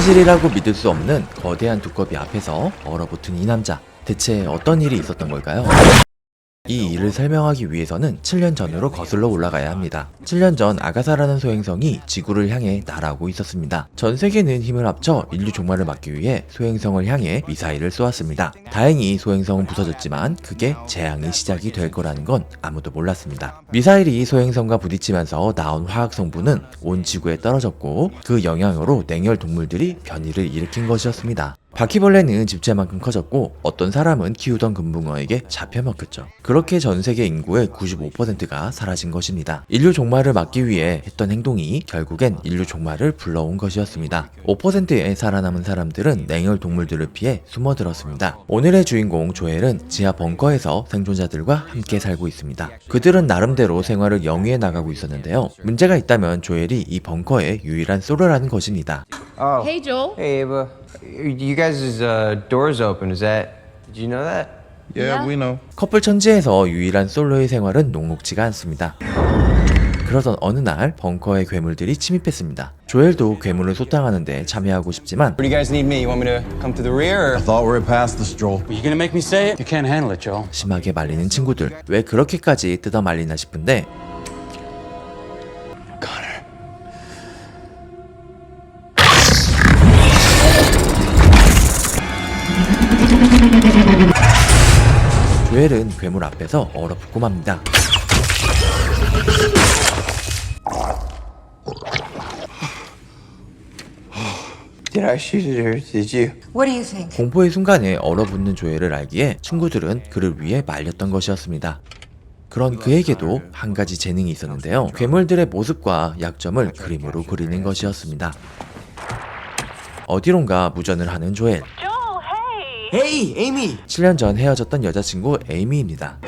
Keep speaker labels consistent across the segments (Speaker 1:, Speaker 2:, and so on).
Speaker 1: 사실이라고 믿을 수 없는 거대한 두꺼비 앞에서 얼어붙은 이 남자. 대체 어떤 일이 있었던 걸까요? 이 일을 설명하기 위해서는 7년 전으로 거슬러 올라가야 합니다. 7년 전 아가사라는 소행성이 지구를 향해 날아오고 있었습니다. 전 세계는 힘을 합쳐 인류 종말을 막기 위해 소행성을 향해 미사일을 쏘았습니다. 다행히 소행성은 부서졌지만 그게 재앙의 시작이 될 거라는 건 아무도 몰랐습니다. 미사일이 소행성과 부딪히면서 나온 화학 성분은 온 지구에 떨어졌고 그 영향으로 냉혈 동물들이 변이를 일으킨 것이었습니다. 바퀴벌레는 집채만큼 커졌고 어떤 사람은 키우던 금붕어에게 잡혀먹혔죠. 그렇게 전 세계 인구의 95%가 사라진 것입니다. 인류 종말을 막기 위해 했던 행동이 결국엔 인류 종말을 불러온 것이었습니다. 5%의 살아남은 사람들은 냉혈 동물들을 피해 숨어들었습니다. 오늘의 주인공 조엘은 지하 벙커에서 생존자들과 함께 살고 있습니다. 그들은 나름대로 생활을 영위해 나가고 있었는데요. 문제가 있다면 조엘이 이 벙커의 유일한 솔로라는 것입니다.
Speaker 2: Oh. Hey, Joel. Hey, Ava. You guys' doors open. Is that? Did you know that?
Speaker 3: Yeah, we know.
Speaker 1: 커플 천지에서 유일한 솔로의 생활은 녹록지가 않습니다. 그러던 어느 날 벙커의 괴물들이 침입했습니다. 조엘도 괴물을 소탕하는데 참여하고 싶지만
Speaker 2: Or do you guys need me? You want me to come to the rear? Or?
Speaker 3: I thought we were past this, Joel.
Speaker 4: You gonna make me say it? You can't handle it, Joel.
Speaker 1: 심하게 말리는 친구들. 왜 그렇게까지 뜯어 말리나 싶은데 조엘은 괴물 앞에서 얼어붙고 맙니다.
Speaker 2: Did I shoot it or did you?
Speaker 5: What do you think?
Speaker 1: 공포의 순간에 얼어붙는 조엘을 알기에 친구들은 그를 위해 말렸던 것이었습니다. 그런 그에게도 한 가지 재능이 있었는데요. 괴물들의 모습과 약점을 그림으로 그리는 것이었습니다. 어디론가 무전을 하는 조엘.
Speaker 2: Hey, Amy.
Speaker 1: 7년 전 헤어졌던 여자친구 에이미입니다.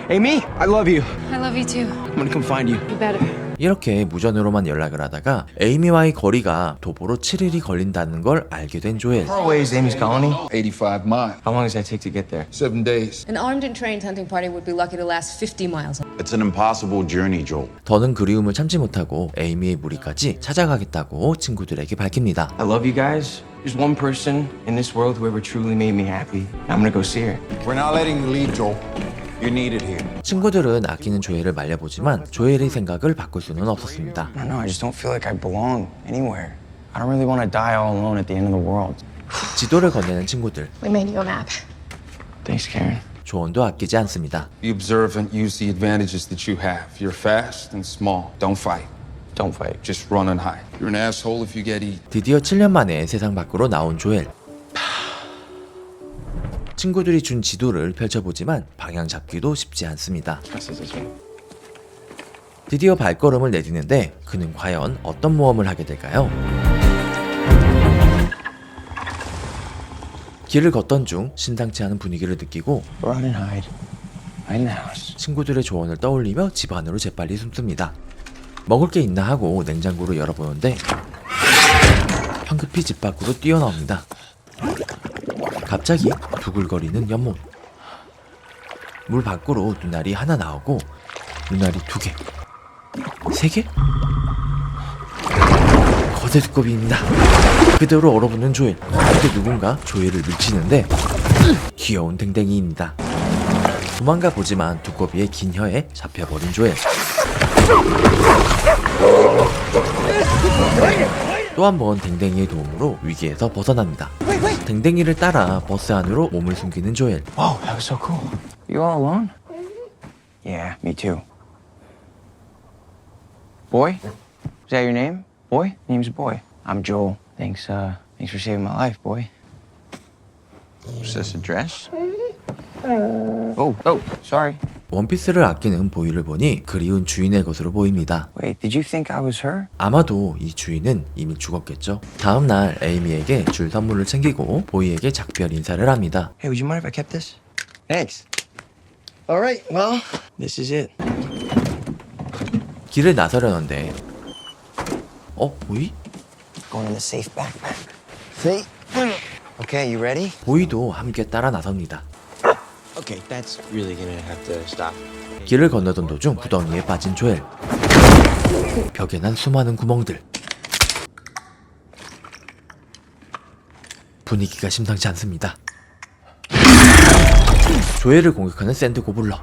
Speaker 2: Amy, I love you.
Speaker 5: I love you too.
Speaker 2: I'm gonna come find you.
Speaker 5: You better.
Speaker 1: 이렇게 무전으로만 연락을 하다가 에이미와의 거리가 도보로 7일이 걸린다는 걸 알게 된 조엘.
Speaker 2: How far away is Amy's colony?
Speaker 3: 85 miles.
Speaker 2: How long does that take to get there?
Speaker 3: 7 days.
Speaker 6: An armed and trained hunting party would be lucky to last 50 miles.
Speaker 7: It's an impossible journey, Joel.
Speaker 1: 더는 그리움을 참지 못하고 에이미의 무리까지 찾아가겠다고 친구들에게 밝힙니다.
Speaker 2: I love you guys. There's one person in this world who ever truly made me happy. I'm gonna go see her.
Speaker 3: We're not letting you leave, Joel.
Speaker 7: You're needed here.
Speaker 1: 친구들은 아끼는 조엘을 말려보지만 조엘의 생각을 바꿀 수는 없었습니다.
Speaker 2: I don't know. I just don't feel like I belong anywhere. I don't really want to die all alone at the end of the world.
Speaker 1: 지도를 건네는 친구들.
Speaker 5: We made you a map.
Speaker 2: Thanks, Karen.
Speaker 1: 조언도 아끼지 않습니다.
Speaker 3: Be observant, use the advantages that you have. You're fast and small. Don't fight.
Speaker 2: Don't fight.
Speaker 3: Just run and hide. You're an asshole if you get eaten.
Speaker 1: 드디어 7년 만에 세상 밖으로 나온 조엘. 친구들이 준 지도를 펼쳐보지만 방향 잡기도 쉽지 않습니다. 드디어 발걸음을 내딛는데 그는 과연 어떤 모험을 하게 될까요? 길을 걷던 중 심상치 않은 분위기를 느끼고
Speaker 2: Run and hide. Hide in the house.
Speaker 1: 친구들의 조언을 떠올리며 집 안으로 재빨리 숨습니다. 먹을 게 있나 하고 냉장고를 열어보는데 황급히 집 밖으로 뛰어나옵니다. 갑자기 부글거리는 연못. 물 밖으로 눈알이 하나 나오고 눈알이 2개, 3개? 거대 두꺼비입니다. 그대로 얼어붙는 조엘. 그때 누군가 조엘을 밀치는데 귀여운 댕댕이입니다. 도망가 보지만 두꺼비의 긴 혀에 잡혀버린 조엘. 또 한 번 댕댕이의 도움으로 위기에서 벗어납니다. 댕댕이를 따라 버스 안으로 몸을 숨기는 조엘.
Speaker 2: Whoa, that was so cool. You all alone? Yeah, me too. Boy? Is that your name? Boy? Name's Boy. I'm Joel. Thanks for saving my life, boy.
Speaker 7: Is this a dress?
Speaker 2: Oh, sorry.
Speaker 1: 원피스를 아끼는 보이를 보니 그리운 주인의 것으로 보입니다.
Speaker 2: Wait, did you think I was her?
Speaker 1: 아마도 이 주인은 이미 죽었겠죠. 다음날 에이미에게 줄 선물을 챙기고 보이에게 작별 인사를 합니다.
Speaker 2: Hey, would you mind if I kept this? Thanks. All right, well, this is it.
Speaker 1: 길을 나서려는데 보이?
Speaker 2: Going in the safe backpack. Safe. Okay, you ready?
Speaker 1: 보이도 함께 따라 나섭니다.
Speaker 2: Okay, that's really gonna have to stop.
Speaker 1: 길을 건너던 도중 구덩이에 빠진 조엘. 벽에 난 수많은 구멍들. 분위기가 심상치 않습니다. 조엘을 공격하는 샌드 고블러.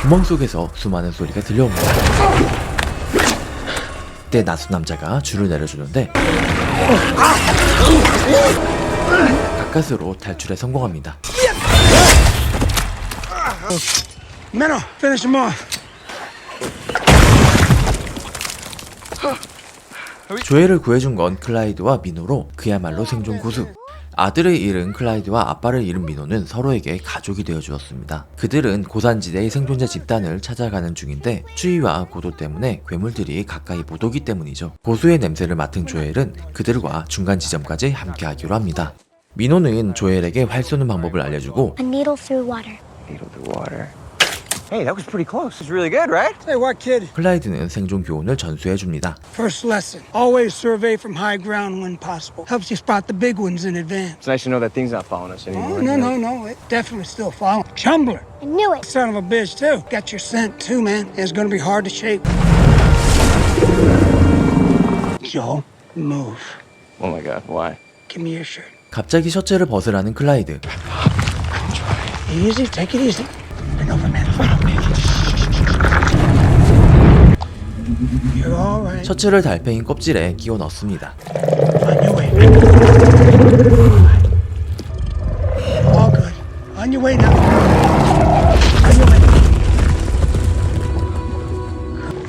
Speaker 1: 구멍 속에서 수많은 소리가 들려옵니다. 그때 나수 남자가 줄을 내려주는데 가까스로 탈출에 성공합니다.
Speaker 8: Menno, finish him off.
Speaker 1: 조엘을 구해준 건 클라이드와 미노로 그야말로 생존 고수. 아들을 잃은 클라이드와 아빠를 잃은 미노는 서로에게 가족이 되어 주었습니다. 그들은 고산지대의 생존자 집단을 찾아가는 중인데 추위와 고도 때문에 괴물들이 가까이 못 오기 때문이죠. 고수의 냄새를 맡은 조엘은 그들과 중간 지점까지 함께하기로 합니다. 미노는 조엘에게 활 쏘는 방법을 알려주고
Speaker 9: A needle through water.
Speaker 2: Needle through water. Hey, that was pretty close. It's really good, right?
Speaker 8: Say what, kid?
Speaker 1: 클라이드는 생존 교훈을 전수해줍니다.
Speaker 8: First lesson. Always survey from high ground when possible. Helps you spot the big ones in advance.
Speaker 2: It's nice to know that thing's not following us anymore.
Speaker 8: Oh, no. It definitely still following. Chumbler.
Speaker 9: I knew it.
Speaker 8: Son of a bitch, too. Got your scent, too, man. It's gonna be hard to shake. Joel, move.
Speaker 2: Oh my god, why?
Speaker 8: Give me your shirt.
Speaker 1: 갑자기 셔츠를 벗으라는 클라이드.
Speaker 8: Easy, take it easy. Bend over, man. Follow me. You're all right.
Speaker 1: 셔츠를 달팽이 껍질에 끼워 넣습니다.
Speaker 8: On your way. All good. On your way now. On your way.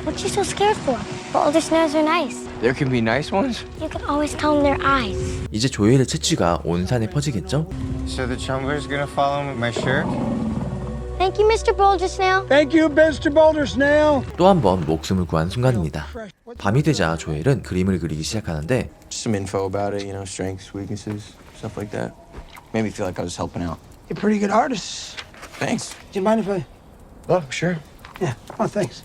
Speaker 9: What you so scared for? Boulder snares are nice.
Speaker 2: There can be nice ones?
Speaker 9: You can always tell them their eyes.
Speaker 1: 이제 조엘의 채취가 온 산에 퍼지겠죠?
Speaker 2: So the chumbler's gonna follow him with my shirt?
Speaker 9: Thank you, Mr. Boulder Snail.
Speaker 8: Thank you, Mr. Boulder Snail.
Speaker 1: 또 한 번 목숨을 구한 순간입니다. 밤이 되자 조엘은 그림을 그리기 시작하는데
Speaker 7: Just some info about it, you know, strengths, weaknesses, stuff like that. Made me feel like I was helping out.
Speaker 8: You're a pretty good artist.
Speaker 7: Thanks.
Speaker 8: Do you mind if I...
Speaker 7: Oh, sure.
Speaker 8: Yeah. Oh, thanks.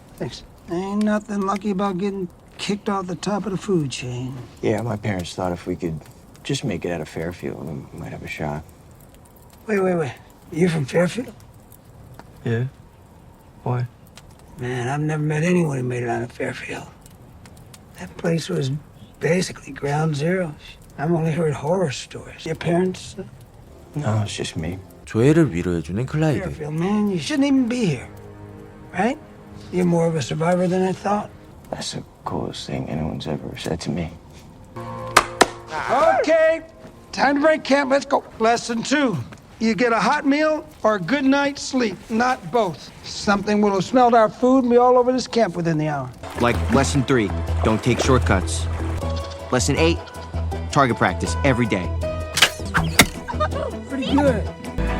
Speaker 8: Ain't nothing lucky about getting kicked off the top of the food chain.
Speaker 2: Yeah, my parents thought if we could just make it out of Fairfield, we might have a shot.
Speaker 8: Wait. You from Fairfield?
Speaker 2: Yeah? Why?
Speaker 8: Man, I've never met anyone who made it out of Fairfield. That place was basically ground zero. I've only heard horror stories. Your parents?
Speaker 2: No, it's just me.
Speaker 1: 조엘을 위로해주는 클라이드.
Speaker 8: Fairfield, man, you shouldn't even be here. Right? You're more of a survivor than I thought.
Speaker 2: That's the coolest thing anyone's ever said to me.
Speaker 8: Okay, time to break camp. Let's go. Lesson 2. You get a hot meal or a good night's sleep, not both. Something will have smelled our food and be all over this camp within the hour.
Speaker 10: Like lesson 3, don't take shortcuts. Lesson 8, target practice every day.
Speaker 8: Pretty good.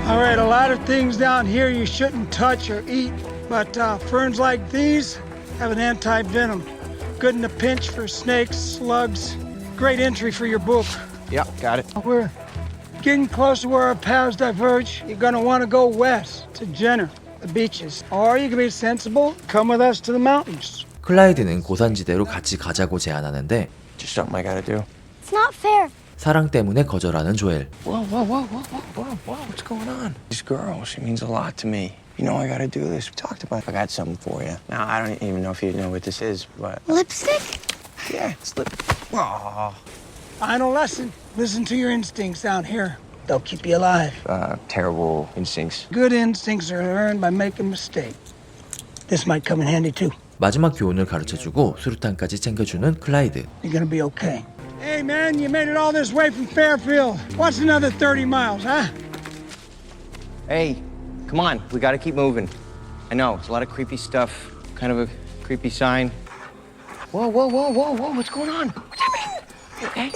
Speaker 8: All right, a lot of things down here you shouldn't touch or eat, but ferns like these have an anti-venom. Good in a pinch for snakes, slugs. Great entry for your book.
Speaker 2: Yep, got it.
Speaker 8: We're getting close to where our paths diverge. You're gonna want to go west to Jenner, the beaches. Or you can be sensible, come with us to the mountains.
Speaker 1: 클라이드는 고산지대로 같이 가자고 제안하는데
Speaker 2: Just something I gotta do.
Speaker 9: It's not fair.
Speaker 1: 사랑 때문에 거절하는 조엘.
Speaker 2: Whoa, what's going on? This girl, she means a lot to me. You know I gotta do this. We talked about it. I got something for you. Now, I don't even know if you know what this is, but...
Speaker 9: Lipstick?
Speaker 2: Yeah, it's lip... Aww.
Speaker 8: Final lesson. Listen to your instincts out here. They'll keep you alive.
Speaker 2: Terrible instincts.
Speaker 8: Good instincts are earned by making mistakes. This might come in handy too.
Speaker 1: 마지막 교훈을 가르쳐주고 수류탄까지 챙겨주는 클라이드.
Speaker 8: You're gonna be okay. Hey man, you made it all this way from Fairfield. What's another 30 miles, huh?
Speaker 2: Hey, come on. We gotta keep moving. I know, it's a lot of creepy stuff. Kind of a creepy sign. Whoa, what's going on? What's happening? You okay?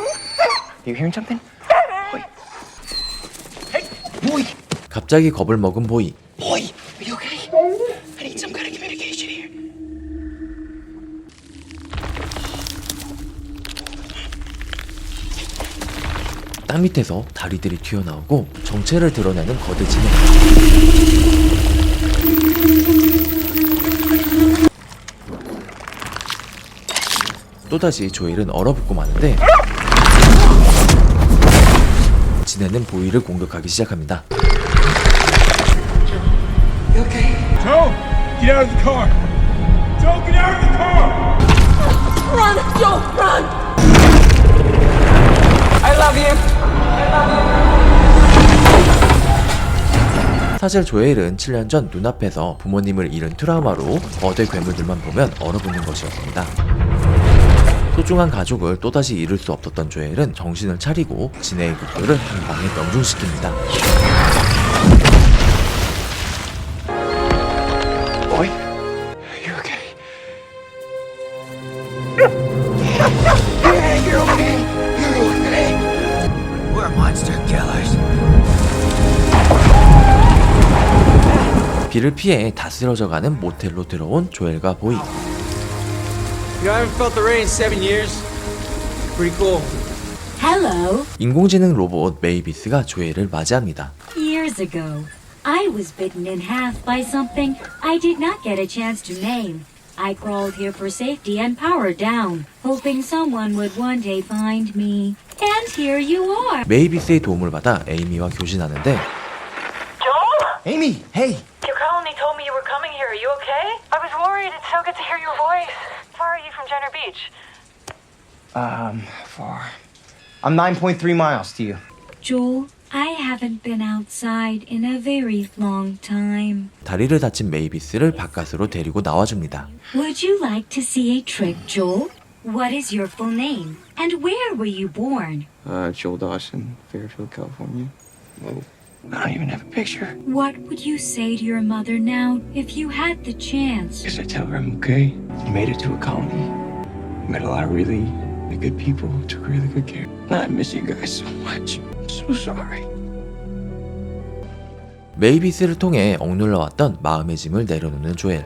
Speaker 2: You hearing something? Boy. Hey, boy!
Speaker 1: 갑자기 겁을 먹은 보이.
Speaker 2: Boy, are you okay? I need some kind of communication here.
Speaker 1: 땅 밑에서 다리들이 튀어나오고 정체를 드러내는 거대 진흙. 또다시 조엘은 얼어붙고 마는데 지네는 보이를 공격하기 시작합니다.
Speaker 8: Joe, get out of the car. Joe, get out of the car.
Speaker 6: Run, Joe, run! I love you.
Speaker 1: 사실 조엘은 7년 전 눈앞에서 부모님을 잃은 트라우마로 거대 괴물들만 보면 얼어붙는 것이었습니다. 소중한 가족을 또다시 잃을 수 없었던 조엘은 정신을 차리고 진해의 국도를 한 방에 명중시킵니다.
Speaker 7: Boy, you okay? You're okay. You're okay.
Speaker 10: We're monster killers.
Speaker 1: 비를 피해 다 쓰러져가는 모텔로 들어온 조엘과 보이.
Speaker 7: You haven't felt the rain in 7 years? Pretty cool.
Speaker 11: Hello.
Speaker 1: 인공지능 로봇 메이비스가 조엘을 맞이합니다.
Speaker 11: Years ago, I was bitten in half by something I did not get a chance to name. I crawled here for safety and power down, hoping someone would one day find me. And here you are.
Speaker 1: 메이비스의 도움을 받아 에이미와 교신하는데
Speaker 12: Joel?
Speaker 2: Amy, hey!
Speaker 12: Your colony told me you were coming here. Are you okay? I was worried. It's so good to hear your voice. How far are you from Jenner Beach?
Speaker 2: Far. I'm 9.3 miles to you.
Speaker 11: Joel, I haven't been outside in a very long time.
Speaker 1: 다리를 다친 메이비스를 바깥으로 데리고 나와줍니다.
Speaker 11: Would you like to see a trick, Joel? What is your full name? And where were you born?
Speaker 7: Joel Dawson, Fairfield, California. Whoa. I don't even have a picture.
Speaker 11: What would you say to your mother now if you had the chance?
Speaker 7: Guess I tell her I'm okay. I made it to a colony. Met a lot of really good people. Took really good care. I miss you guys so much. I'm so sorry.
Speaker 1: 메이비스를 통해 억눌러왔던 마음의 짐을 내려놓는 조엘.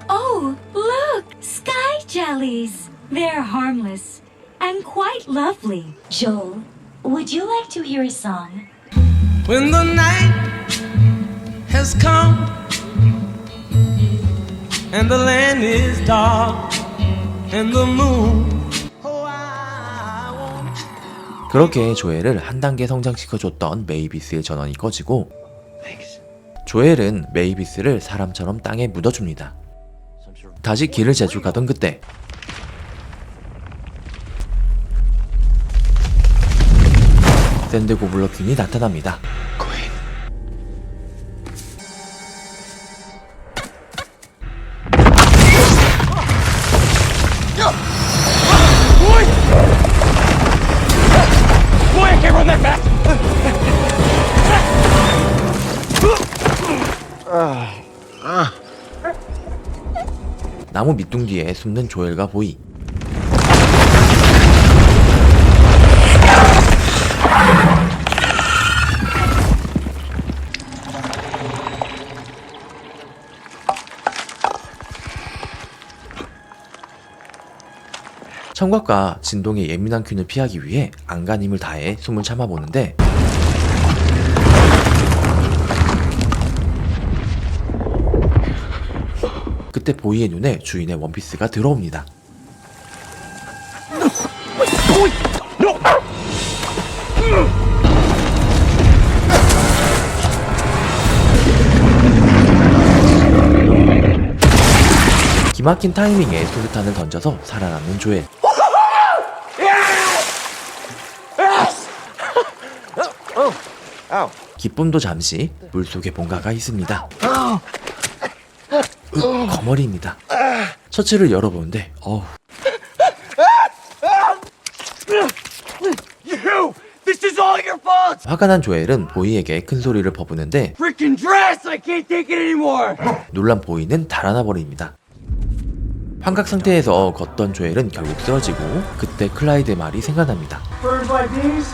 Speaker 11: Oh, look! Sky jellies! They're harmless and quite lovely. Joel, would you like to hear a song?
Speaker 13: When the night has come and the land is dark and the moon.
Speaker 1: 그렇게 조엘을 한 단계 성장시켜줬던 메이비스의 전원이 꺼지고 조엘은 메이비스를 사람처럼 땅에 묻어줍니다. 다시 길을 재주 가던 그때 샌드 고블러 퀸이 나타납니다.
Speaker 7: Boy, I can't run that fast!
Speaker 1: 나무 밑둥 뒤에 숨는 조엘과 보이. 청각과 진동에 예민한 퀸을 피하기 위해 안간힘을 다해 숨을 참아보는데 그때 보이의 눈에 주인의 원피스가 들어옵니다. 기막힌 타이밍에 수류탄을 던져서 살아남는 조엘. 기쁨도 잠시 물속에 뭔가가 있습니다. 거머리입니다. 셔츠를 열어보는데
Speaker 7: This is all your fault!
Speaker 1: 화가 난 조엘은 보이에게 큰 소리를 퍼부는데
Speaker 7: Freaking dress! I can't take it anymore!
Speaker 1: 놀란 보이는 달아나 버립니다. 환각 상태에서 걷던 조엘은 결국 쓰러지고 그때 클라이드의 말이 생각납니다.
Speaker 8: Birds like these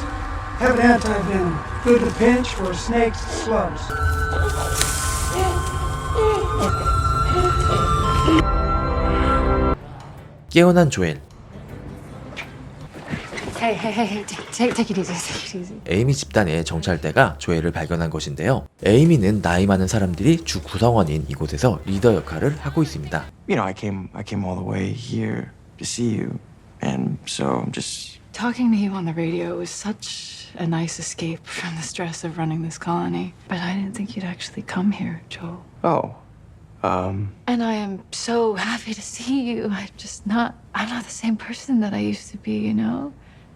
Speaker 8: have an anti-venom. Good to pinch for snakes and slugs.
Speaker 1: 깨어난 조엘.
Speaker 5: Hey, take it easy, take it easy.
Speaker 1: 에이미 집단의 정찰대가 조엘을 발견한 것인데요. 에이미는 나이 많은 사람들이 주 구성원인 이곳에서 리더 역할을 하고 있습니다.
Speaker 7: You know, I came all the way here to see you, and so I'm just...
Speaker 5: Talking to you on the radio was such a nice escape from the stress of running this colony. But I didn't think you'd actually come here, Joel.
Speaker 7: Oh,
Speaker 5: And I am so happy to see you. I'm not the same person that I used to be, you know?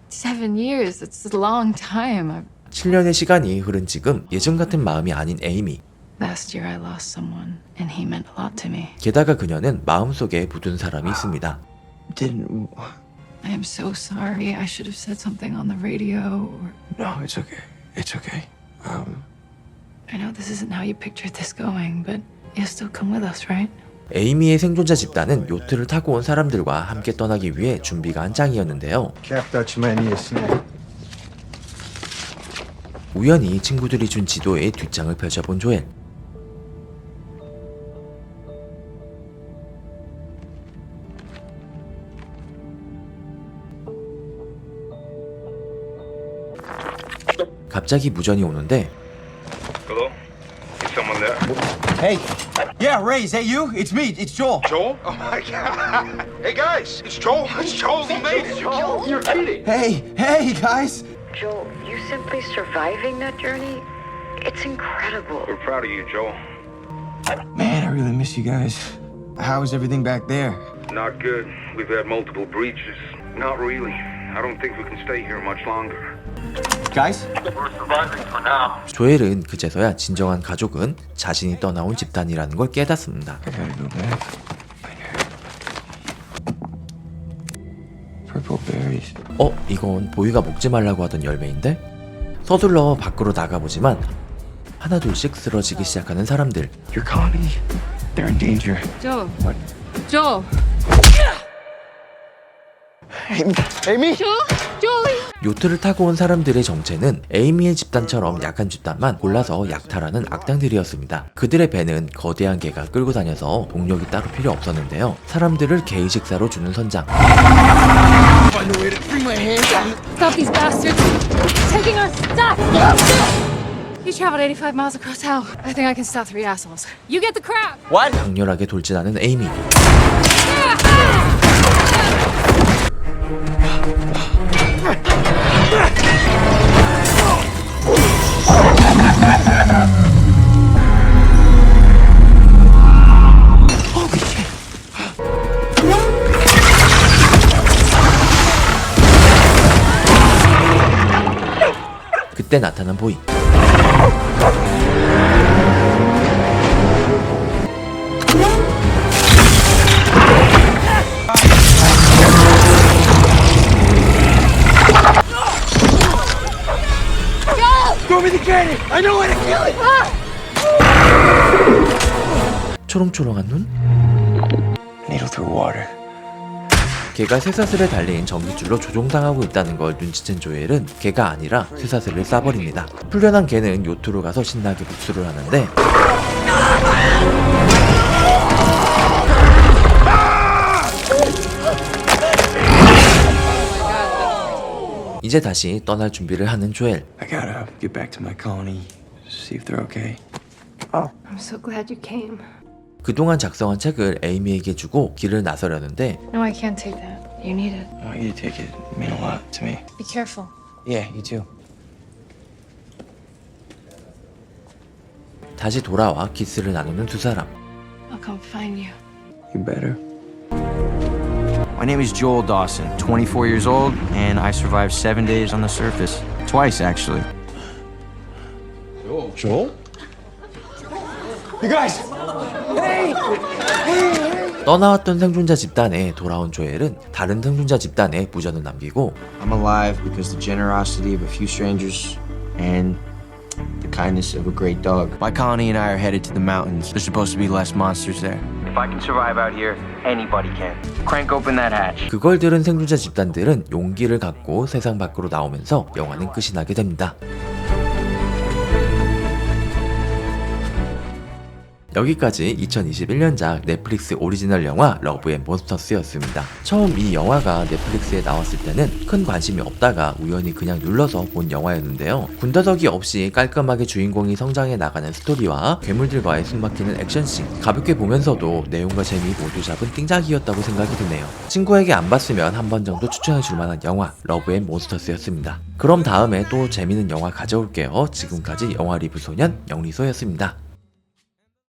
Speaker 5: 7 years, it's a long time.
Speaker 1: 7년의 시간이 흐른 지금 예전 같은 마음이 아닌 에이미.
Speaker 5: Last year I lost someone, and he meant a lot to me.
Speaker 1: 게다가 그녀는 마음속에 묻은 사람이 있습니다.
Speaker 5: I am so sorry. I should have said something on the radio.
Speaker 7: No, it's okay. It's okay.
Speaker 5: I know this isn't how you pictured this going, but you'll still come with us, right?
Speaker 1: 에이미의 생존자 집단은 요트를 타고 온 사람들과 함께 떠나기 위해 준비가 한창이었는데요. 우연히 친구들이 준 지도의 뒷장을 펼쳐본 조엘. 갑자기 무전이 오는데
Speaker 14: Hello? Is someone there?
Speaker 10: Hey. Yeah, Ray, is that you? It's me. It's Joel.
Speaker 14: Joel? Oh my god. Hey guys, it's Joel. It's Joel. We made it. Joel, you're kidding.
Speaker 10: Hey, guys.
Speaker 12: Joel, you simply surviving that journey? It's incredible.
Speaker 14: We're proud of you, Joel.
Speaker 7: Man, I really miss you guys.
Speaker 10: How is everything back there?
Speaker 14: Not good. We've had multiple breaches. Not really. I don't think we can stay here much longer.
Speaker 10: Guys?
Speaker 14: We're surviving for now.
Speaker 1: 조엘은 그제서야 진정한 가족은 자신이 떠나온 집단이라는 걸 깨닫습니다.
Speaker 7: I gotta go back. Purple berries.
Speaker 1: 이건 보이가 먹지 말라고 하던 열매인데? 서둘러 밖으로 나가보지만 하나둘씩 쓰러지기 시작하는 사람들.
Speaker 7: Your colony, they're in danger.
Speaker 6: Joel.
Speaker 7: What?
Speaker 6: Joel.
Speaker 10: Amy?
Speaker 6: Joel.
Speaker 1: 요트를 타고 온 사람들의 정체는 에이미의 집단처럼 약한 집단만 골라서 약탈하는 악당들이었습니다. 그들의 배는 거대한 개가 끌고 다녀서 동력이 따로 필요 없었는데요. 사람들을 개의 식사로 주는 선장.
Speaker 6: Stop these bastards. Taking our stuff. You traveled 85 miles across hell. I think I can stop 3 assholes. You get the crap.
Speaker 1: 강렬하게 돌진하는 에이미. 그때 나타난 보이. 초롱초롱한 눈?
Speaker 7: Needle through water.
Speaker 1: 개가 쇠사슬에 달린 전기줄로 조종당하고 있다는 걸 눈치챈 조엘은 개가 아니라 쇠사슬을 쏴버립니다. 풀려난 개는 요트로 가서 신나게 복수를 하는데 이제 다시 떠날 준비를 하는 조엘.
Speaker 7: I gotta get back to my colony, see if they're okay.
Speaker 5: I'm so glad you came.
Speaker 1: 그동안 작성한 책을 에이미에게 주고 길을 나서려는데
Speaker 5: No, I can't take that. You need it.
Speaker 7: I want you to take it. It mean a lot to me.
Speaker 5: Be careful.
Speaker 10: Yeah, you too.
Speaker 1: 다시 돌아와 키스를 나누는 두 사람.
Speaker 5: I'll come find you.
Speaker 7: You better.
Speaker 10: My name is Joel Dawson, 24 years old, and I survived 7 days on the surface. Twice, actually.
Speaker 3: Joel?
Speaker 10: You guys!
Speaker 1: 떠나왔던 생존자 집단에 돌아온 조엘은 다른 생존자 집단에 무전을 남기고
Speaker 10: I'm alive because the generosity of a few strangers and the kindness of a great dog. My colony and I are headed to the mountains. There's supposed to be less monsters there. If I can survive out here, anybody can. Crank open that hatch.
Speaker 1: 그걸 들은 생존자 집단들은 용기를 갖고 세상 밖으로 나오면서 영화는 끝이 나게 됩니다. 여기까지 2021년작 넷플릭스 오리지널 영화 러브 앤 몬스터스였습니다. 처음 이 영화가 넷플릭스에 나왔을 때는 큰 관심이 없다가 우연히 그냥 눌러서 본 영화였는데요. 군더더기 없이 깔끔하게 주인공이 성장해 나가는 스토리와 괴물들과의 숨막히는 액션씬, 가볍게 보면서도 내용과 재미 모두 잡은 띵작이었다고 생각이 드네요. 친구에게 안 봤으면 한 번 정도 추천해줄 만한 영화 러브 앤 몬스터스였습니다. 그럼 다음에 또 재밌는 영화 가져올게요. 지금까지 영화 리뷰 소년 영리소였습니다.